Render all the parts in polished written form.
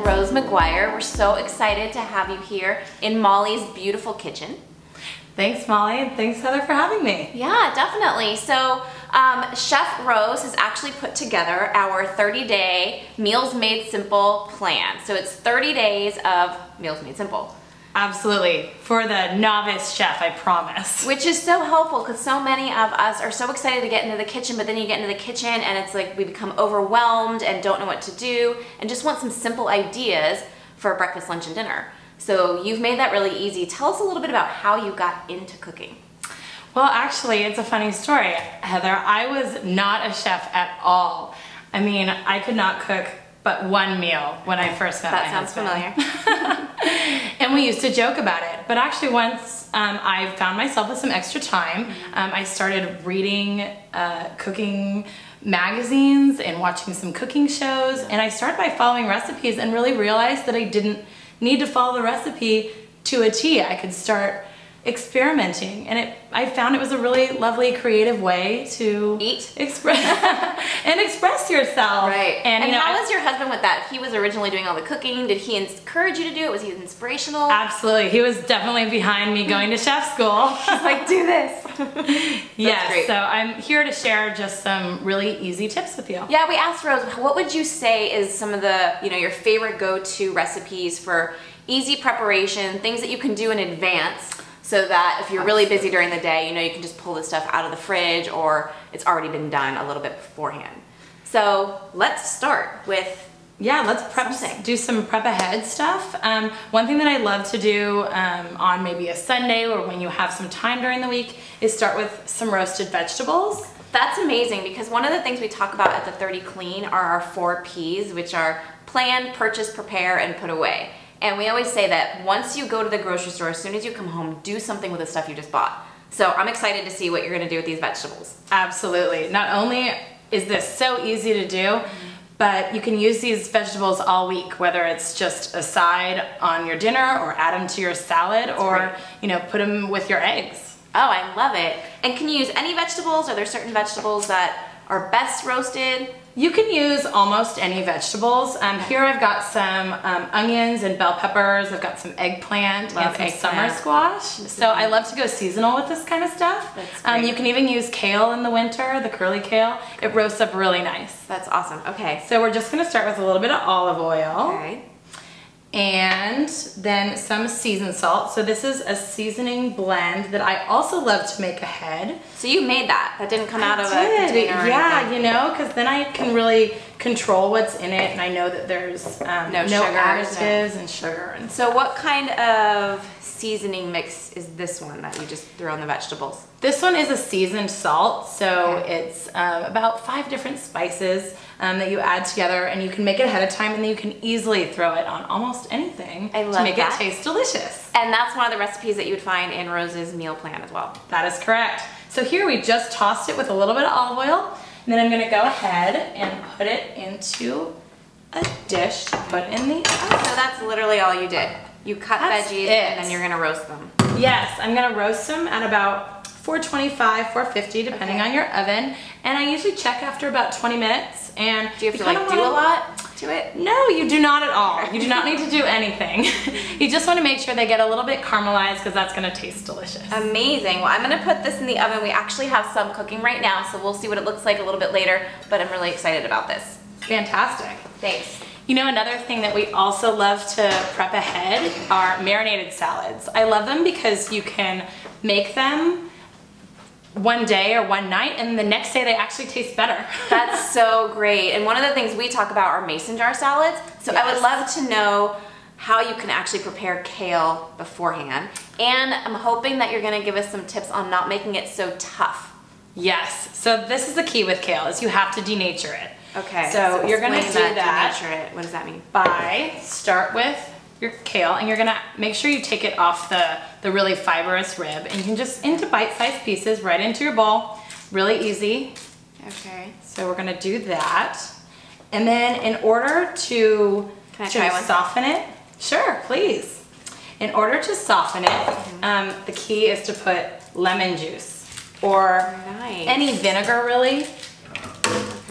Rose McGuire. We're so excited to have you here in Molly's beautiful kitchen. Thanks, Molly, and thanks, Heather, for having me. Yeah, definitely. So Chef Rose has actually put together our 30-day Meals Made Simple plan. So it's 30 days of Meals Made Simple. Absolutely. For the novice chef, I promise. Which is so helpful because so many of us are so excited to get into the kitchen, but then you get into the kitchen and it's like we become overwhelmed and don't know what to do and just want some simple ideas for breakfast, lunch, and dinner. So you've made that really easy. Tell us a little bit about how you got into cooking. Well, actually, it's a funny story, Heather. I was not a chef at all. I mean, I could not cook but one meal when I first met my husband. That sounds familiar. And we used to joke about it. But actually once I found myself with some extra time, I started reading cooking magazines and watching some cooking shows. And I started by following recipes and really realized that I didn't need to follow the recipe to a T. I could start experimenting, and I found it was a really lovely, creative way to eat, express yourself. Right. And you know, how was your husband with that? He was originally doing all the cooking. Did he encourage you to do it? Was he inspirational? Absolutely. He was definitely behind me going to chef school. He's like, do this. Yes. Great. So I'm here to share just some really easy tips with you. Yeah, we asked Rose, what would you say is some of the, your favorite go-to recipes for easy preparation, things that you can do in advance, so that if you're really busy during the day, you can just pull this stuff out of the fridge or it's already been done a little bit beforehand. So let's start with let's do some prep ahead stuff. One thing that I love to do on maybe a Sunday or when you have some time during the week is start with some roasted vegetables. That's amazing because one of the things we talk about at the 30 Clean are our 4 Ps, which are plan, purchase, prepare, and put away. And we always say that once you go to the grocery store, as soon as you come home, do something with the stuff you just bought. So I'm excited to see what you're gonna do with these vegetables. Absolutely. Not only is this so easy to do, but you can use these vegetables all week, whether it's just a side on your dinner or add them to your salad. That's or great. Put them with your eggs. Oh, I love it. And can you use any vegetables? Are there certain vegetables that are best roasted? You can use almost any vegetables. Here I've got some onions and bell peppers. I've got some eggplant and some summer squash. So I love to go seasonal with this kind of stuff. That's great. You can even use kale in the winter, the curly kale. It roasts up really nice. That's awesome. Okay. So we're just gonna start with a little bit of olive oil. Okay. And then some seasoned salt. So this is a seasoning blend that I also love to make ahead. So you made that? That didn't come out of a container or yeah, anything? because then I can really control what's in it, and I know that there's no additives and sugar. And so what kind of seasoning mix is this one that you just threw on the vegetables? This one is a seasoned salt, so it's about 5 different spices that you add together, and you can make it ahead of time, and then you can easily throw it on almost anything to make it taste delicious. And that's one of the recipes that you would find in Rose's meal plan as well. That is correct. So here we just tossed it with a little bit of olive oil, and then I'm going to go ahead and put it into a dish to put in the oven. So that's literally all you did. You cut veggies and then you're going to roast them. Yes, I'm going to roast them at about 425, 450, depending on your oven. And I usually check after about 20 minutes. And do you have to do a lot to it? No, you do not at all. You do not need to do anything. You just want to make sure they get a little bit caramelized because that's going to taste delicious. Amazing. Well, I'm going to put this in the oven. We actually have some cooking right now, so we'll see what it looks like a little bit later, but I'm really excited about this. Fantastic. Thanks. Another thing that we also love to prep ahead are marinated salads. I love them because you can make them one day or one night, and the next day they actually taste better. That's so great. And one of the things we talk about are mason jar salads. So I would love to know how you can actually prepare kale beforehand. And I'm hoping that you're gonna give us some tips on not making it so tough. Yes, so this is the key with kale, is you have to denature it. Okay, so you're gonna do that. Denature it. What does that mean? Start with your kale, and you're gonna make sure you take it off the really fibrous rib, and you can just into bite-sized pieces right into your bowl. Really easy. Okay. So we're gonna do that. And then in order to soften it, sure, please. In order to soften it, the key is to put lemon juice or any vinegar really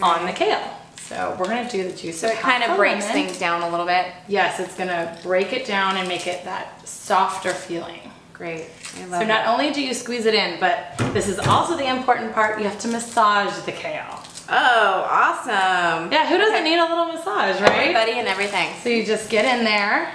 on the kale. So we're gonna do the juice. So it kind of breaks things down a little bit. Yes, it's gonna break it down and make it that softer feeling. Great. I love so not only do you squeeze it in, but this is also the important part. You have to massage the kale. Oh, awesome. Yeah, who doesn't need a little massage, right? Everybody and everything. So you just get in there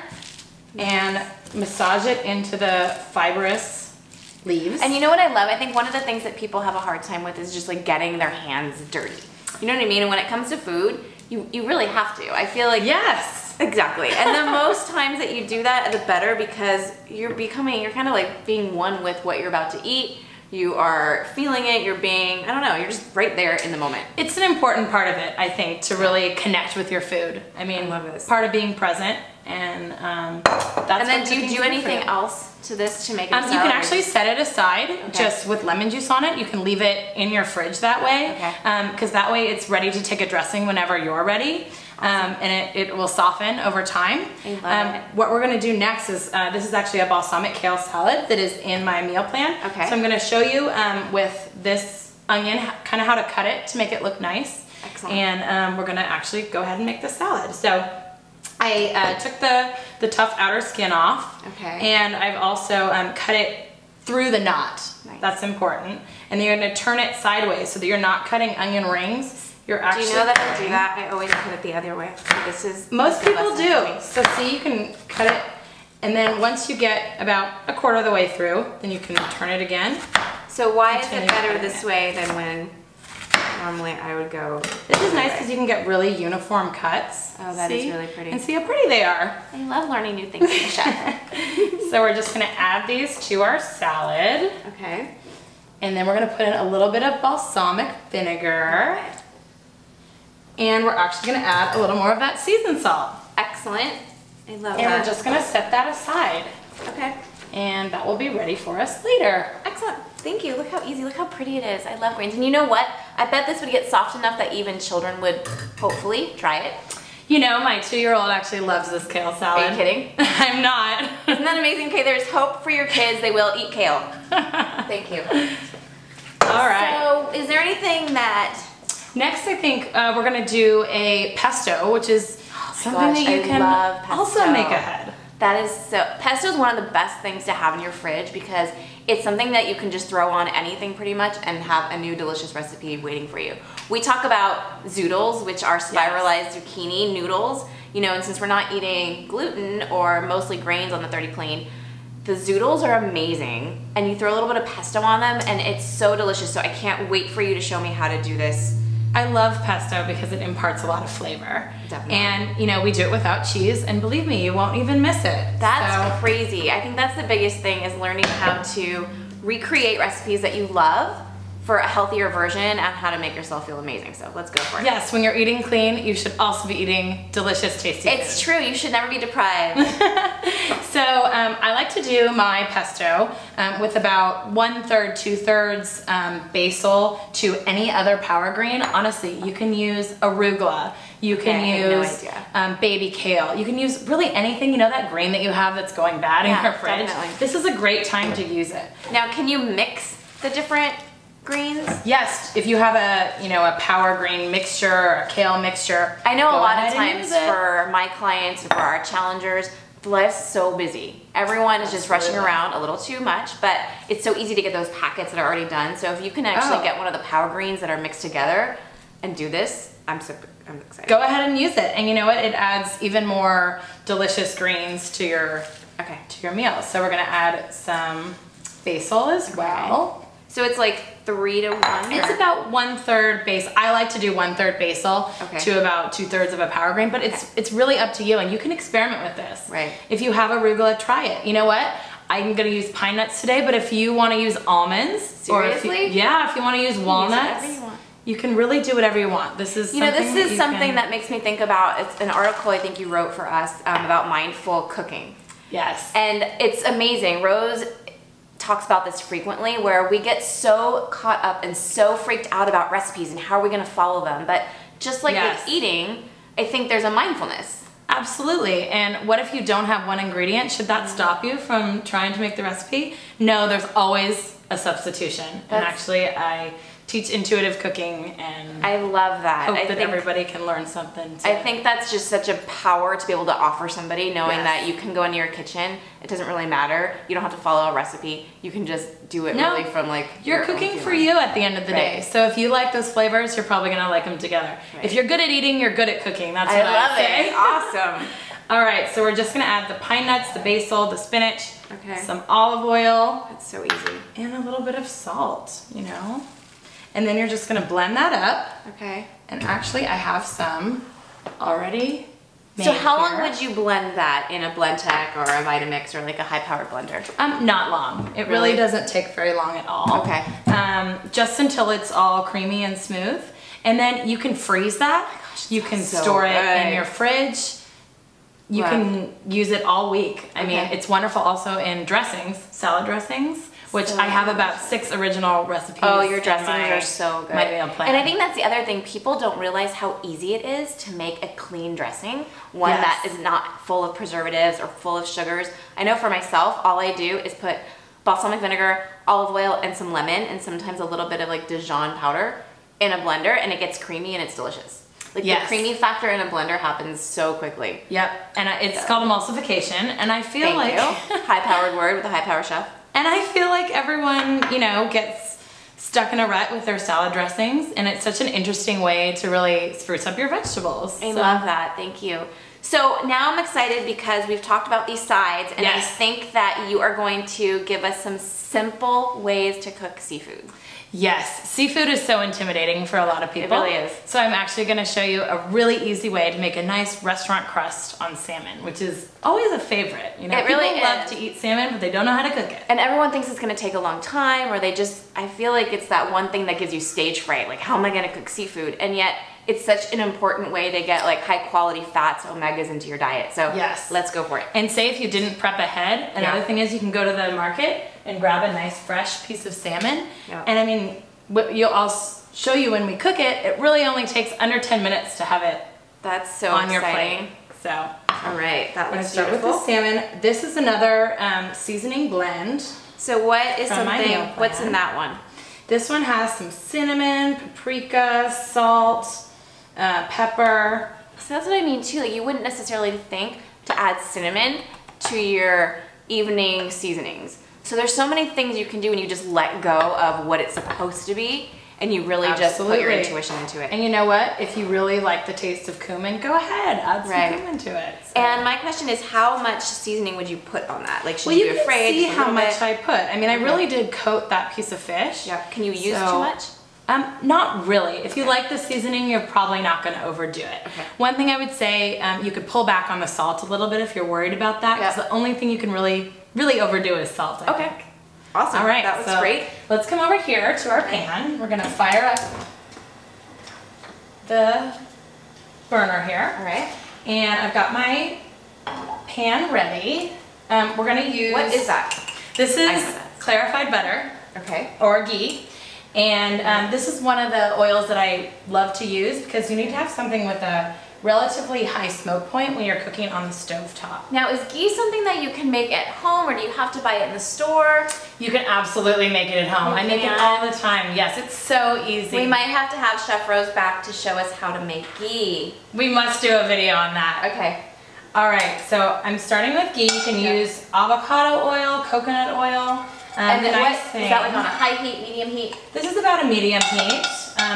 and massage it into the fibrous leaves. And you know what I love? I think one of the things that people have a hard time with is just like getting their hands dirty. You know what I mean? And when it comes to food, you really have to. I feel like... Yes. Exactly. And the most times that you do that, the better, because you're kind of like being one with what you're about to eat. You are feeling it, you're being, I don't know, you're just right there in the moment. It's an important part of it, I think, to really connect with your food. I mean, I love this. Part of being present, and that's And then do you do anything else to this to make it you can actually set it aside just with lemon juice on it. You can leave it in your fridge that way, because that way it's ready to take a dressing whenever you're ready. And it will soften over time. I love it. What we're gonna do next is, this is actually a balsamic kale salad that is in my meal plan. Okay. So I'm gonna show you with this onion, kind of how to cut it to make it look nice. Excellent. And we're gonna actually go ahead and make the salad. So I took the tough outer skin off. Okay. And I've also cut it through the knot. Nice. That's important. And then you're gonna turn it sideways so that you're not cutting onion rings. You're actually. Do you know that I do that? I always put it the other way. So this is most people do. So see, you can cut it, and then once you get about a quarter of the way through, then you can turn it again. So why is it better this way than when normally I would go? This is nice because you can get really uniform cuts. Oh, that is really pretty. And see how pretty they are. I love learning new things from the chef. So we're just gonna add these to our salad. Okay. And then we're gonna put in a little bit of balsamic vinegar. Okay. And we're actually gonna add a little more of that seasoned salt. Excellent. I love that. And we're just gonna set that aside. Okay. And that will be ready for us later. Excellent. Thank you. Look how easy, look how pretty it is. I love greens. And you know what? I bet this would get soft enough that even children would hopefully try it. You know, my 2-year-old actually loves this kale salad. Are you kidding? I'm not. Isn't that amazing? Okay, there's hope for your kids. They will eat kale. Thank you. All right. So, is there anything that... Next, I think we're gonna do a pesto, which is something that you can also make ahead. That is so, pesto is one of the best things to have in your fridge because it's something that you can just throw on anything pretty much and have a new delicious recipe waiting for you. We talk about zoodles, which are spiralized zucchini noodles, you know, and since we're not eating gluten or mostly grains on the 30 Clean, the zoodles are amazing, and you throw a little bit of pesto on them, and it's so delicious. So I can't wait for you to show me how to do this. I love pesto because it imparts a lot of flavor. Definitely. And, you know, we do it without cheese, and believe me, you won't even miss it. That's crazy. I think that's the biggest thing is learning how to recreate recipes that you love for a healthier version and how to make yourself feel amazing. So let's go for it. Yes, when you're eating clean, you should also be eating delicious, tasty food. It's true. You should never be deprived. So I like to do my pesto with about 1/3, 2/3 basil to any other power green. Honestly, you can use arugula. You can use baby kale. You can use really anything, you know, that green that you have that's going bad in your fridge. Definitely. This is a great time to use it. Now, can you mix the different greens? Yes, if you have a power green mixture or a kale mixture. I know a lot of times for my clients and for our challengers, life's so busy. Everyone is just rushing around a little too much, but it's so easy to get those packets that are already done. So if you can actually get one of the power greens that are mixed together and do this, I'm excited. Go ahead and use it. And you know what? It adds even more delicious greens to your meal. So we're gonna add some basil as well. So it's like 3 to 1? It's about 1/3 basil. I like to do 1/3 basil to about 2/3 of a power grain, but it's really up to you, and you can experiment with this. Right. If you have arugula, try it. You know what? I'm gonna use pine nuts today, but if you want to use almonds, seriously, or if you want to use walnuts, you can really do whatever you want. This is something that makes me think about. It's an article I think you wrote for us about mindful cooking. Yes. And it's amazing. Rose talks about this frequently, where we get so caught up and so freaked out about recipes and how are we going to follow them. But just like with eating, I think there's a mindfulness. Absolutely. And what if you don't have one ingredient? Should that stop you from trying to make the recipe? No, there's always a substitution. And actually, I teach intuitive cooking, and I love that. hope that everybody can learn something. I think that's just such a power to be able to offer somebody, knowing that you can go into your kitchen. It doesn't really matter. You don't have to follow a recipe. You can just do it really from like you're cooking for you at the end of the day. So if you like those flavors, you're probably gonna like them together. If you're good at eating, you're good at cooking. That's what I say. Awesome. All right, so we're just gonna add the pine nuts, the basil, the spinach, Okay. some olive oil. It's so easy. And a little bit of salt, you know? And then you're just gonna blend that up. Okay. And actually I have some already made. So how long would you blend that in a Blendtec or a Vitamix or like a high-powered blender? Not long. It really doesn't take very long at all. Okay. Just until it's all creamy and smooth. And then you can freeze that. You can store it in your fridge. You can use it all week. I mean, it's wonderful also in dressings, salad dressings, which I have about 6 original recipes. Oh, your dressings are so good. My meal plan. And I think that's the other thing. People don't realize how easy it is to make a clean dressing. One that is not full of preservatives or full of sugars. I know for myself, all I do is put balsamic vinegar, olive oil, and some lemon, and sometimes a little bit of like Dijon powder in a blender, and it gets creamy and it's delicious. Like the creamy factor in a blender happens so quickly. Yep, and it's called emulsification, and I feel Thank you. High-powered word with a high-power chef. And I feel like everyone, you know, gets stuck in a rut with their salad dressings, and it's such an interesting way to really spruce up your vegetables. I love that, thank you. So now I'm excited because we've talked about these sides, and I think that you are going to give us some simple ways to cook seafood. Yes, seafood is so intimidating for a lot of people. It really is. So I'm actually gonna show you a really easy way to make a nice restaurant crust on salmon, which is always a favorite. You know, it really people love to eat salmon, but they don't know how to cook it. And everyone thinks it's gonna take a long time, or they just, I feel like it's that one thing that gives you stage fright, like how am I gonna cook seafood? And yet, it's such an important way to get like high quality fats, omegas into your diet. So let's go for it. And say if you didn't prep ahead, another thing is you can go to the market and grab a nice fresh piece of salmon. And I mean, I'll show you when we cook it, it really only takes under 10 minutes to have it on your plate. So, all right, that looks start with the salmon. This is another seasoning blend. So what is what's in that one? This one has some cinnamon, paprika, salt, pepper. So that's what I mean too. Like you wouldn't necessarily think to add cinnamon to your evening seasonings. So there's so many things you can do when you just let go of what it's supposed to be, and you really just put your intuition into it. And you know what? If you really like the taste of cumin, go ahead, add some cumin to it. So. And my question is, how much seasoning would you put on that? Like, should you be afraid? See how much I put. I mean, I really did coat that piece of fish. Yeah. Can you use too much? Not really. If you like the seasoning, you're probably not going to overdo it. One thing I would say, you could pull back on the salt a little bit if you're worried about that, because the only thing you can really overdo is salt, I think. Awesome. All right, that looks great. Let's come over here to our pan. We're gonna fire up the burner here. All right. And I've got my pan ready. We're gonna use... What is that? This is clarified butter. Okay. Or ghee. And this is one of the oils that I love to use because you need to have something with a relatively high smoke point when you're cooking on the stove top. Now, is ghee something that you can make at home, or do you have to buy it in the store? You can absolutely make it at home. I make it all the time. Yes, it's so easy. We might have to have Chef Rose back to show us how to make ghee. We must do a video on that. Okay. All right, so I'm starting with ghee. You can use avocado oil, coconut oil. And then is that like on a high heat, medium heat? This is about a medium heat,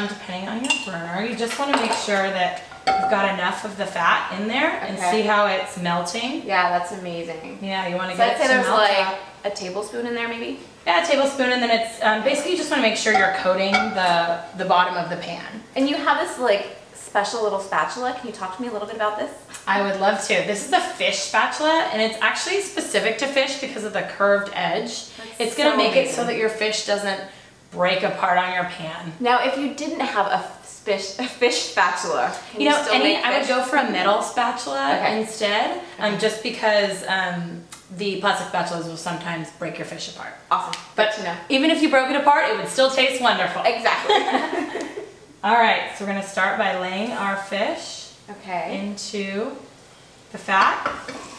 depending on your burner. You just want to make sure that you've got enough of the fat in there and see how it's melting. Yeah, that's amazing. Yeah, you want to get it to melt. So I'd say there's like a tablespoon in there maybe? Yeah, a tablespoon, and then it's basically you just want to make sure you're coating the bottom of the pan. And you have this like special little spatula. Can you talk to me a little bit about this? I would love to. This is a fish spatula, and it's actually specific to fish because of the curved edge. It's going to make it so that your fish doesn't break apart on your pan. Now, if you didn't have a fish spatula, can you still make fish? I would go for a metal spatula instead, just because the plastic spatulas will sometimes break your fish apart. Awesome. But even if you broke it apart, it would still taste wonderful. Exactly. All right, so we're going to start by laying our fish into the fat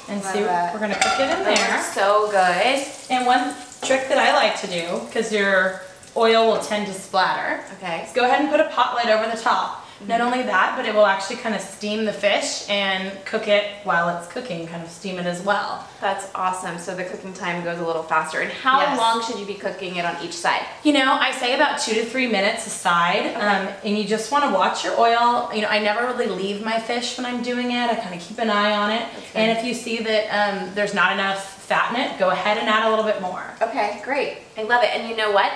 and see we're going to cook it in there. So good. And one trick that I like to do, because your oil will tend to splatter. Okay. So go ahead and put a pot lid over the top. Not only that, but it will actually kind of steam the fish and cook it while it's cooking, kind of steam it as well. That's awesome. So the cooking time goes a little faster. And how long should you be cooking it on each side? You know, I say about 2 to 3 minutes a side, and you just want to watch your oil. You know, I never really leave my fish when I'm doing it. I kind of keep an eye on it. And if you see that there's not enough fat in it, go ahead and add a little bit more. Okay, great. I love it. And you know what?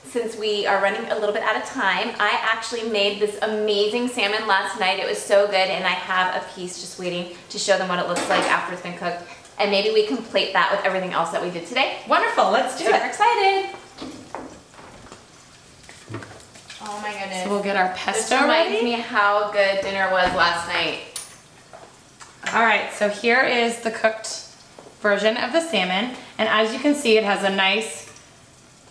Since we are running a little bit out of time, I actually made this amazing salmon last night. It was so good, and I have a piece just waiting to show them what it looks like after it's been cooked. And maybe we can plate that with everything else that we did today. Wonderful, let's do it. Super excited. Oh my goodness. So we'll get our pesto This reminds ready. me how good dinner was last night. All right, so here is the cooked version of the salmon. And as you can see, it has a nice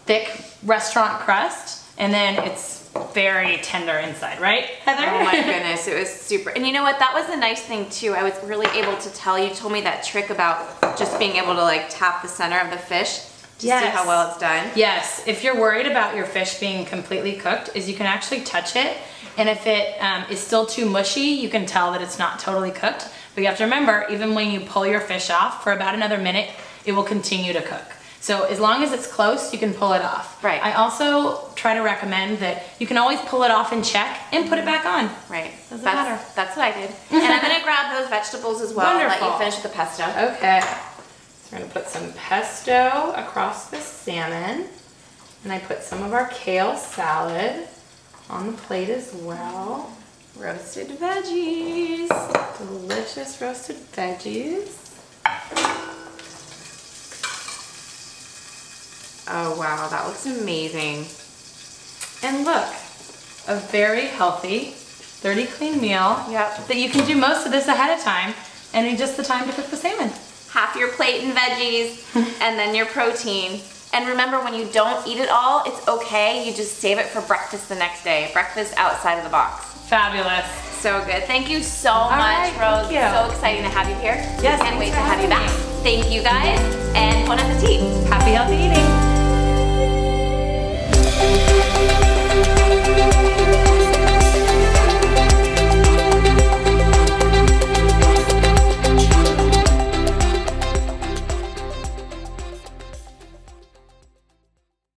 thick restaurant crust, and then it's very tender inside, right, Heather? Oh my goodness, it was super. And you know what, that was a nice thing too. I was really able to tell, you told me that trick about just being able to like tap the center of the fish to see how well it's done. Yes, if you're worried about your fish being completely cooked, is you can actually touch it, and if it is still too mushy, you can tell that it's not totally cooked. But you have to remember, even when you pull your fish off for about another minute, it will continue to cook. So as long as it's close, you can pull it off. Right. I also try to recommend that you can always pull it off and check and put it back on. Right. Doesn't matter. That's what I did. And I'm gonna grab those vegetables as well. Wonderful. And let you finish with the pesto. Okay. So we're gonna put some pesto across the salmon. And I put some of our kale salad on the plate as well. Roasted veggies. Delicious roasted veggies. Oh wow, that looks amazing. And look, a very healthy, dirty clean meal. Yep. That you can do most of this ahead of time and in just the time to cook the salmon. Half your plate in veggies and then your protein. And remember, when you don't eat it all, it's okay. You just save it for breakfast the next day. Breakfast outside of the box. Fabulous. So good. Thank you so much, Rose. Thank you. So exciting to have you here. Yes, Can't wait to thanks for have you having back. me. Thank you guys, and bon appetit. Happy healthy eating.